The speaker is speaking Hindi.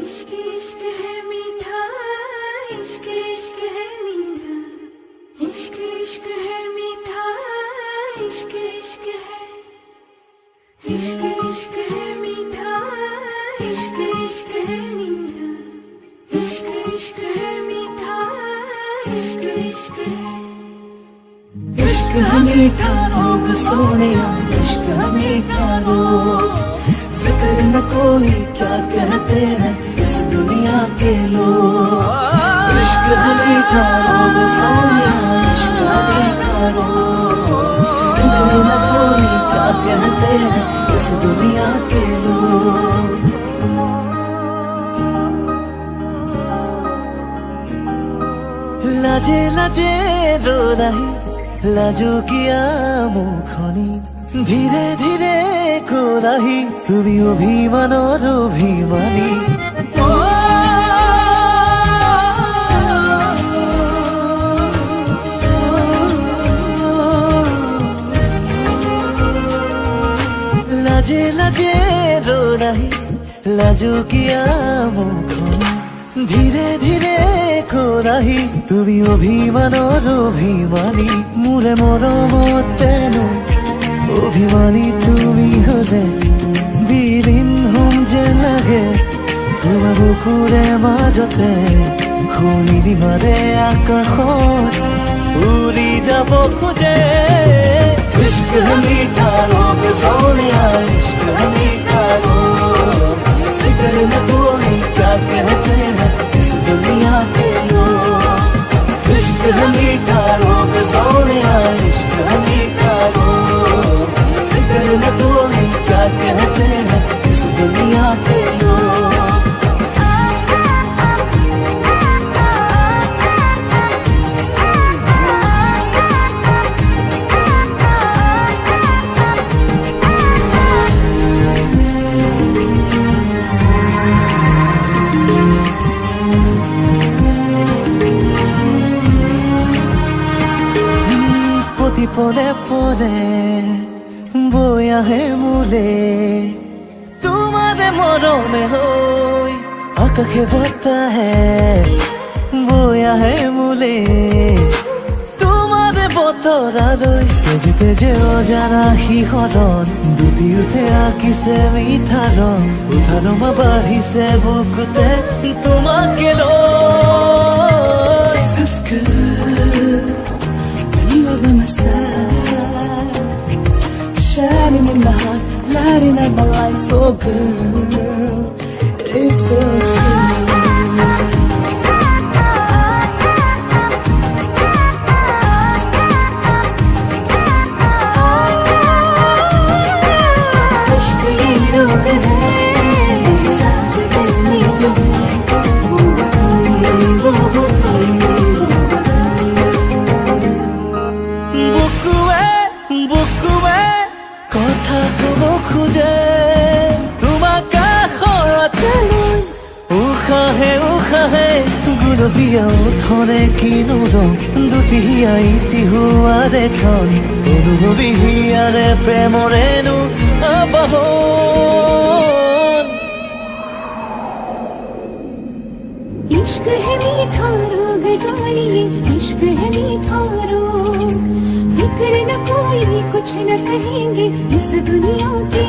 इश्क इश्क है मीठा, इश्क इश्क है मीठा, इश्क इश्क है मीठा, इश्क इश्क है, इश्क इश्क है मीठा, इश्क इश्क है मीठा, इश्क इश्क है मीठा, इश्क इश्क है। इश्क है मीठा रोग सोनिया, इश्क है मीठा रोग, फिक्र न कोई क्या कहते हैं इस दुनिया के लोग। इश्क है मीठा रोग सोनिया, इश्क है मीठा रोग, फिक्र न कोई क्या कहते हैं इस दुनिया के लोग। लाजे लाजे रो रही लाजो किया मुखनी, ধীরে ধীরে কোরাহি তুমি অভিমানর অভিমানী। লাজে লাজে রো রাহি লাজো কিয়া মুখনি, ধীরে ধীরে কোরাহি তুমি অভিমানর অভিমানী। মোরে মৰমত তেনো অভিমানী তুমি হলে বিলীন হম যে লাগে, তোমাৰ বুকুৰে মাজতে শুনিবি মাৰে আকাশত উৰি যাব খোজে। इश्क है मीठा रोग सोनिया, इश्क है मीठा रोग, फिक्र न कोई क्या कहते हैं इस दुनिया के लोग। इश्क है मीठा रोग सोनिया, इश्क है मीठा रोग, फिक्र न कोई क्या कहते हैं इस दुनिया के लोग। পদে পদে বৈ আহে মোলে তোমারে মৰমে হৈ, আকাশে বতাহে বৈ আহে মোলে তোমারে বতৰালৈ। তেজে তেজে অজানা শিহৰণ দুটি উঠে আঁকিছে মিঠা ৰং, উঠা নমা বাঢ়িছে বুকুতে তোমাকে লৈ। Feels good when you are by my side, shining in my heart, lighting up my life, oh girl, it feels good. इश्क ये रोग है, सांस दिल में जो है, वो বুকুৱে কথা কব খোজে তোমাক কাষৰতে লৈ, উশাহে উশাহে গুলপীয়া ওঠৰে কিনো ৰং, দুটি আইতি হোৱা দেখন অনুভৱী হিয়াৰে প্ৰেমৰেনো আবাহন। इश्क है मीठा रोग जानिए, इश्क है मीठा रोग, फिक्र न कोई कुछ न कहेंगे इस दुनिया के